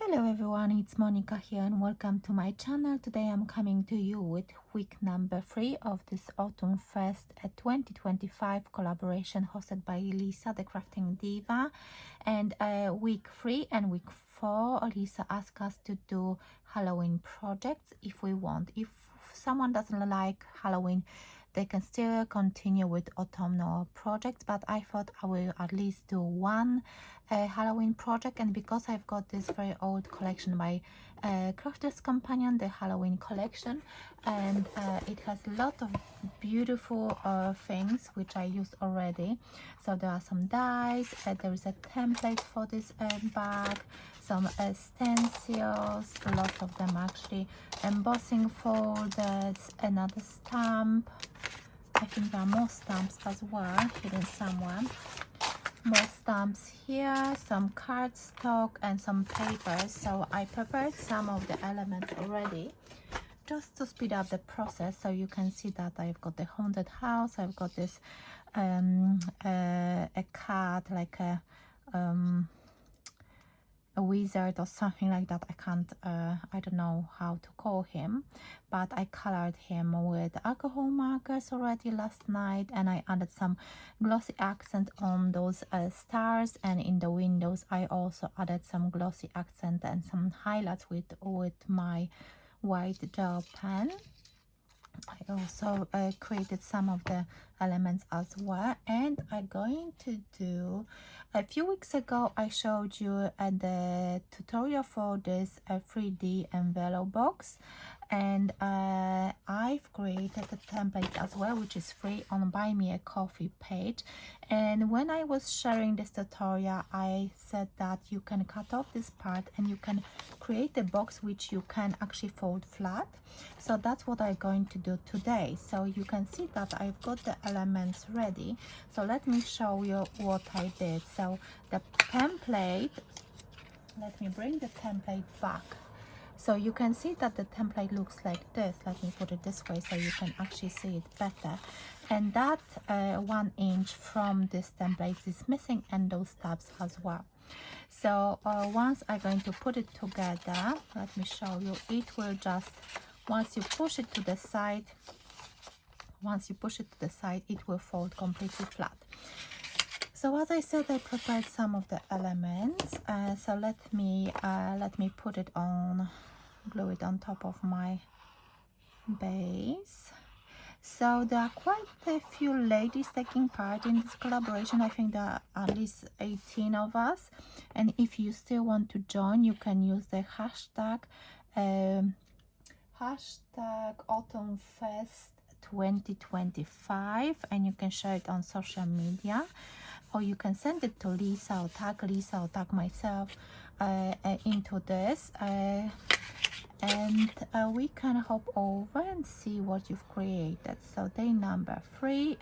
Hello everyone, it's Monika here and welcome to my channel. Today I'm coming to you with week number 3 of this Autumn Fest 2025 collaboration hosted by Lisa, the Crafting Diva. And week 3 and week 4, Lisa asked us to do Halloween projects if we want. If someone doesn't like Halloween, they can still continue with autumnal projects, but I thought I will at least do one Halloween project. And because I've got this very old collection by Crafter's Companion, the Halloween collection, and it has a lot of beautiful things which I used already. So there are some dies, there is a template for this bag, some stencils, a lot of them actually, embossing folders, another stamp. I think there are more stamps as well hidden somewhere. More stamps here, some cardstock and some papers. So I prepared some of the elements already just to speed up the process. So you can see that I've got the haunted house, I've got this a cat, like a wizard or something like that. I don't know how to call him, but I colored him with alcohol markers already last night, and I added some glossy accent on those stars, and in the windows I also added some glossy accent and some highlights with my white gel pen. I also created some of the elements as well, and I'm going to do, a few weeks ago I showed you the tutorial for this 3D envelope box, and I've created a template as well, which is free on Buy Me a Coffee page. And when I was sharing this tutorial, I said that you can cut off this part and you can create a box which you can actually fold flat. So that's what I'm going to do today. So you can see that I've got the elements ready. So let me show you what I did. So the template, let me bring the template back. So you can see that the template looks like this. Let me put it this way so you can actually see it better. And that 1 inch from this template is missing, and those tabs as well. So once I'm going to put it together, let me show you, it will just, once you push it to the side, it will fold completely flat. So as I said, I prepared some of the elements. So let me put it on, glue it on top of my base. So there are quite a few ladies taking part in this collaboration. I think there are at least 18 of us. And if you still want to join, you can use the hashtag AutumnFest 2025, and you can share it on social media, or you can send it to Lisa or tag myself into this, and we can hop over and see what you've created. So day number 3,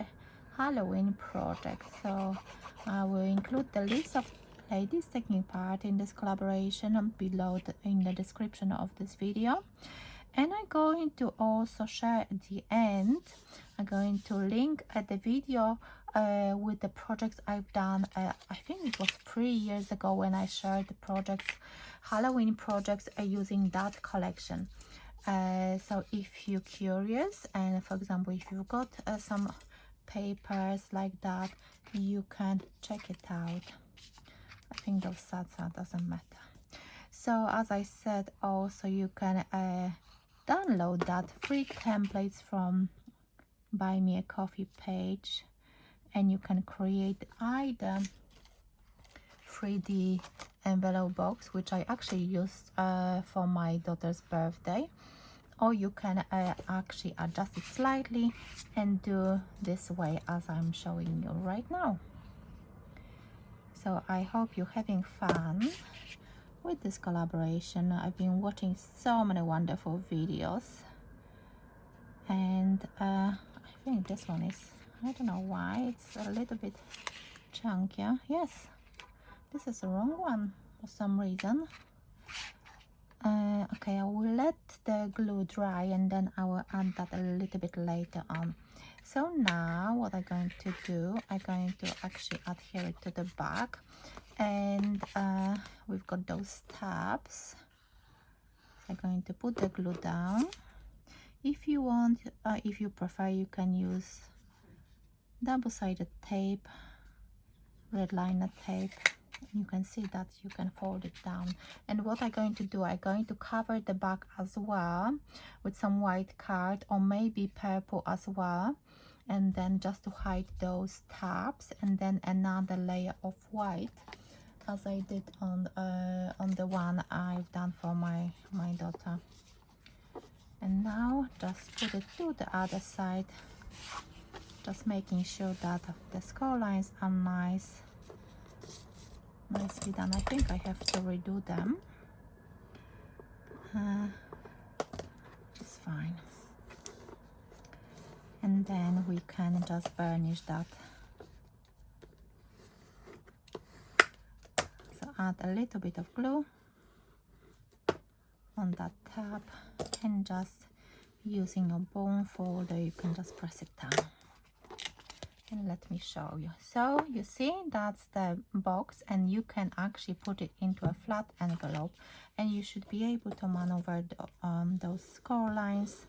Halloween project. So I will include the list of ladies taking part in this collaboration below in the description of this video. And I'm going to also share at the end, I'm going to link at the video with the projects I've done. I think it was 3 years ago when I shared the projects, Halloween projects using that collection. So if you're curious, and for example, if you've got some papers like that, you can check it out. I think those stats doesn't matter. So as I said, also you can download that free templates from Buy Me a Coffee page, and you can create either 3D envelope box, which I actually used for my daughter's birthday, or you can actually adjust it slightly and do this way as I'm showing you right now. So I hope you're having fun with this collaboration. I've been watching so many wonderful videos, and I think this one is, I don't know why it's a little bit chunkier. Yes, this is the wrong one for some reason. Okay, I will let the glue dry and then I will add that a little bit later on. So now what I'm going to do, I'm going to actually adhere it to the back. And we've got those tabs. I'm going to put the glue down. If you want, if you prefer, you can use double-sided tape, red liner tape. You can see that you can fold it down. And what I'm going to do, I'm going to cover the back as well with some white card or maybe purple as well, and then just to hide those tabs, and then another layer of white as I did on the one I've done for my daughter. And now just put it to the other side, just making sure that the score lines are nicely done. I think I have to redo them. It's fine. And then we can just burnish that. So add a little bit of glue on that tab, and just using a bone folder you can just press it down. And let me show you. So you see, that's the box, and you can actually put it into a flat envelope, and you should be able to maneuver those score lines,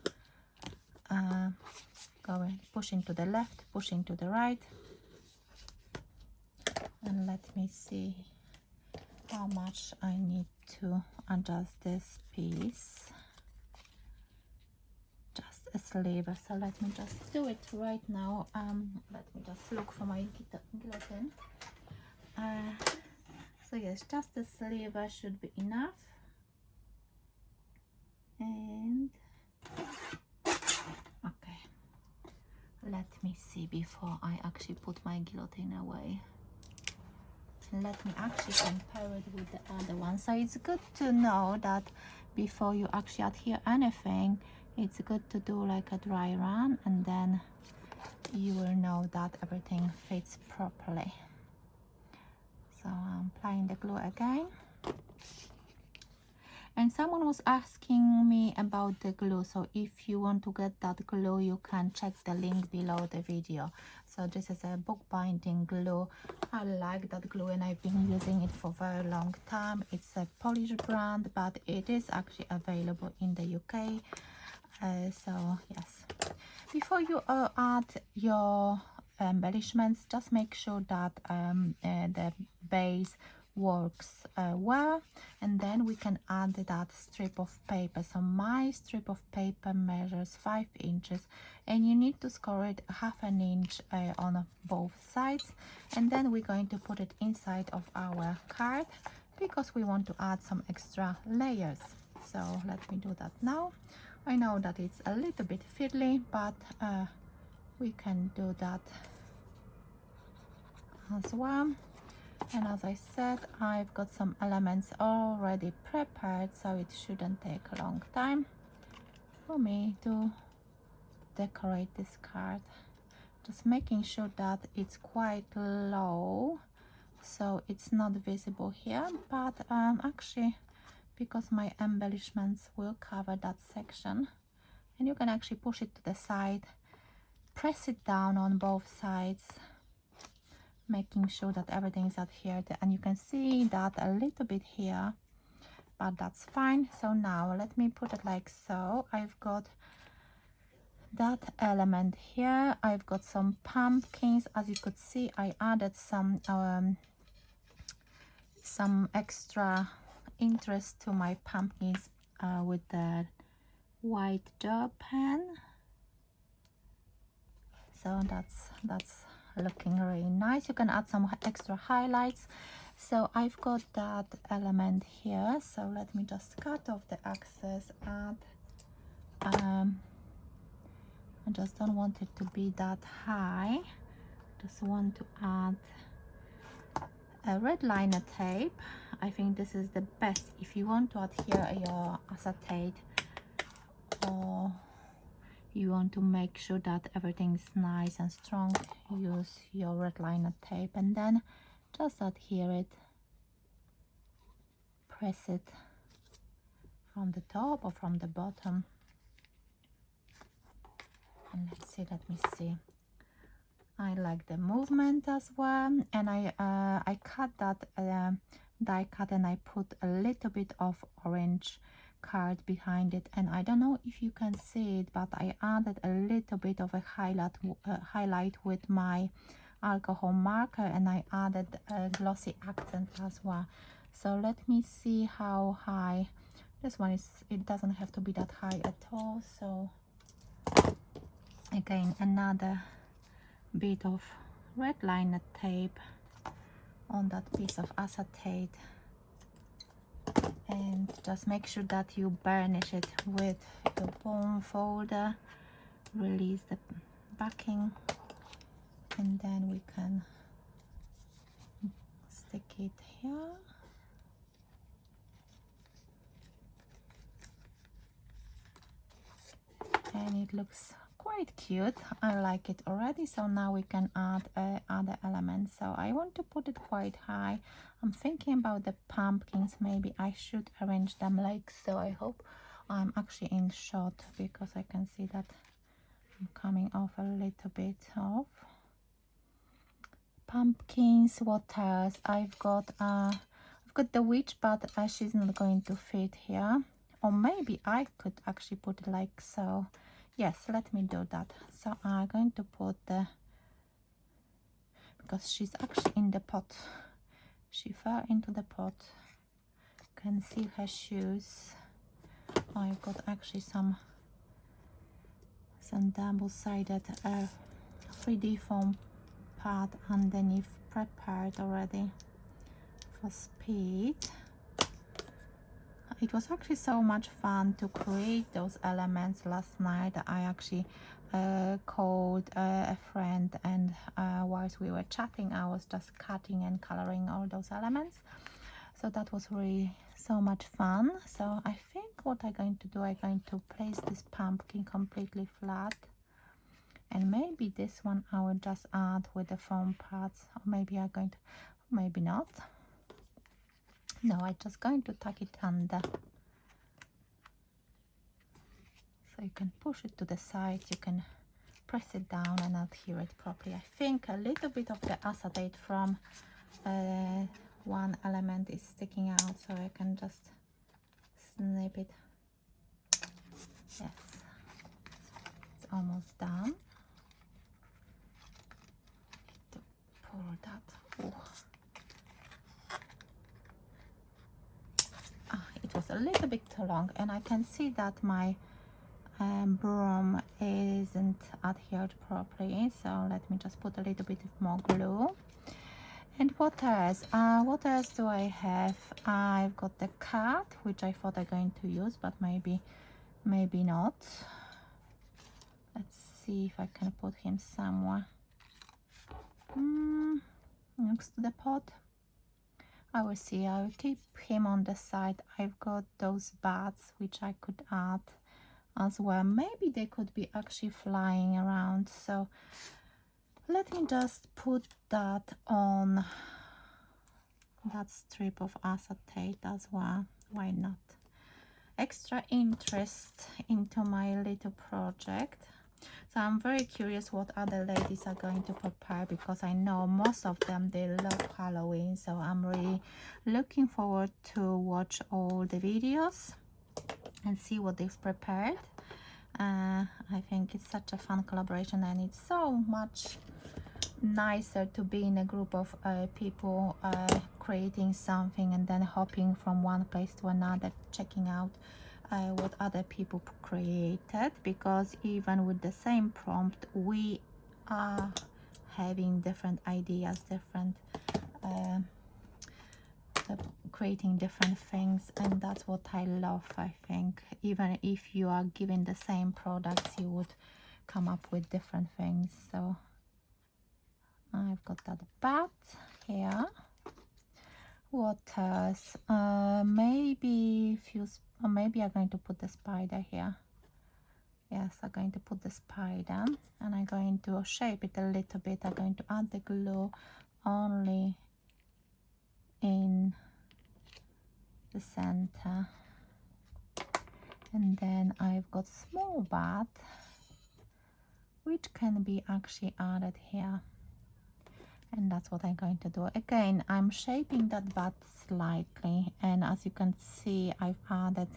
pushing to the left, pushing to the right. And let me see how much I need to adjust this piece. Just a sliver, so let me just do it right now. Let me just look for my guillotine. So yes, just a sliver should be enough. And okay, let me see before I actually put my guillotine away. Let me actually compare it with the other one. So it's good to know that before you actually adhere anything, it's good to do like a dry run, and then you will know that everything fits properly. So I'm applying the glue again. And someone was asking me about the glue, so if you want to get that glue, you can check the link below the video. So this is a bookbinding glue. I like that glue and I've been using it for a very long time. It's a Polish brand, but it is actually available in the UK. So yes, before you add your embellishments, just make sure that the base works well, and then we can add that strip of paper. So my strip of paper measures 5 inches, and you need to score it 1/2 inch on both sides, and then we're going to put it inside of our card because we want to add some extra layers. So let me do that now. I know that it's a little bit fiddly, but we can do that as well. And as I said, I've got some elements already prepared, so it shouldn't take a long time for me to decorate this card. Just making sure that it's quite low so it's not visible here, but actually, because my embellishments will cover that section, and you can actually push it to the side, press it down on both sides, making sure that everything is adhered, and you can see that a little bit here, but that's fine. So now let me put it like so. I've got that element here. I've got some pumpkins. As you could see, I added some extra interest to my pumpkins with the white gel pen. So that's looking really nice. You can add some extra highlights. So I've got that element here, so let me just cut off the excess. I just don't want it to be that high. Just want to add a red liner tape. I think this is the best if you want to adhere your acetate, or you want to make sure that everything is nice and strong. Use your red liner tape and then just adhere it, press it from the top or from the bottom. And let me see, I like the movement as well, and I cut that die cut, and I put a little bit of orange card behind it, and I don't know if you can see it, but I added a little bit of a highlight with my alcohol marker, and I added a glossy accent as well. So let me see how high this one is. It doesn't have to be that high at all. So again, another bit of red liner tape on that piece of acetate, and just make sure that you burnish it with your bone folder. Release the backing, and then we can stick it here. And it looks quite cute. I like it already. So now we can add other elements. So I want to put it quite high. I'm thinking about the pumpkins. Maybe I should arrange them like so. I hope I'm actually in shot, because I can see that I'm coming off a little bit of pumpkins. What else? I've got the witch, but she's not going to fit here. Or maybe I could actually put it like so. Yes, let me do that. So I'm going to put because she's actually in the pot. She fell into the pot. You can see her shoes. I've got actually some double-sided 3D foam pad underneath, prepared already for speed. It was actually so much fun to create those elements last night. I actually called a friend, and whilst we were chatting, I was just cutting and coloring all those elements. So that was really so much fun. So I think what I'm going to do, I'm going to place this pumpkin completely flat, and maybe this one I will just add with the foam pads, or maybe I'm going to, maybe not. No, I'm just going to tuck it under. So you can push it to the side, you can press it down and adhere it properly. I think a little bit of the acetate from one element is sticking out, so I can just snip it. Yes, it's almost done. To pour that. Ooh. It was a little bit too long, and I can see that my broom isn't adhered properly, so let me just put a little bit more glue. And what else? What else do I have? I've got the cat, which I thought I'm going to use, but maybe not. Let's see if I can put him somewhere next to the pot. I will see. I will keep him on the side. I've got those bats which I could add as well. Maybe they could be actually flying around. So let me just put that on that strip of acetate as well. Why not? Extra interest into my little project. So I'm very curious what other ladies are going to prepare, because I know most of them, they love Halloween. So I'm really looking forward to watch all the videos and see what they've prepared. I think it's such a fun collaboration, and it's so much nicer to be in a group of people creating something, and then hopping from one place to another, checking out what other people created, because even with the same prompt, we are having different ideas, different creating different things, and that's what I love. I think even if you are given the same products, you would come up with different things. So I've got that bat here. What else? Maybe I'm going to put the spider here. Yes, I'm going to put the spider, and I'm going to shape it a little bit. I'm going to add the glue only in the center, and then I've got small bat which can be actually added here. And that's what I'm going to do. Again, I'm shaping that bud slightly, and as you can see, I've added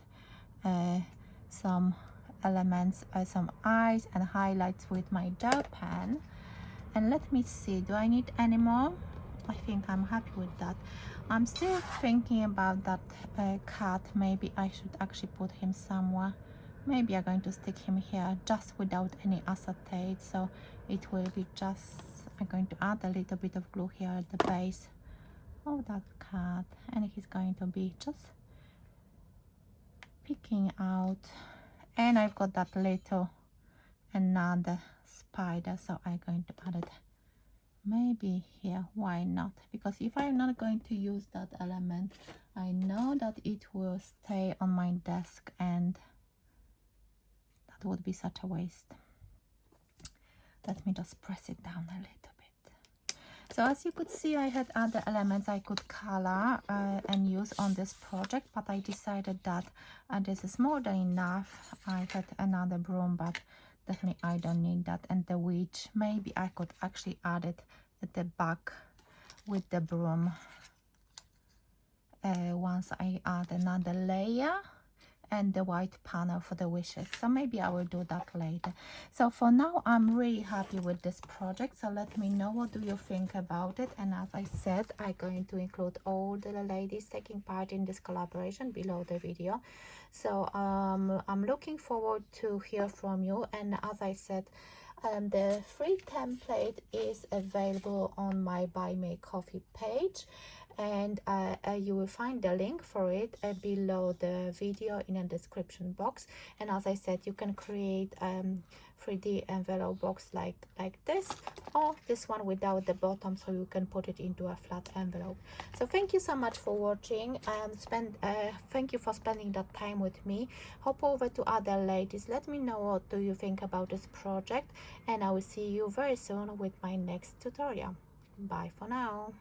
some elements, some eyes and highlights with my gel pen. And let me see, do I need any more? I think I'm happy with that. I'm still thinking about that cat. Maybe I should actually put him somewhere. Maybe I'm going to stick him here just without any acetate, so it will be just, I'm going to add a little bit of glue here at the base of that cat, and he's going to be just peeking out. And I've got that little another spider, so I'm going to add it maybe here. Why not? Because if I'm not going to use that element, I know that it will stay on my desk, and that would be such a waste. Let me just press it down a little bit. So as you could see, I had other elements I could color and use on this project, but I decided that this is more than enough. I had another broom, but definitely I don't need that. And the witch, maybe I could actually add it at the back with the broom once I add another layer and the white panel for the wishes. So maybe I will do that later. So for now, I'm really happy with this project. So let me know, what do you think about it? And as I said, I'm going to include all the ladies taking part in this collaboration below the video. So I'm looking forward to hear from you. And as I said, the free template is available on my Buy Me Coffee page, and you will find the link for it below the video in the description box. And as I said, you can create 3D envelope box like this, or this one without the bottom, so you can put it into a flat envelope. So thank you so much for watching. Thank you for spending that time with me. Hop over to other ladies, let me know what do you think about this project, and I will see you very soon with my next tutorial. Bye for now.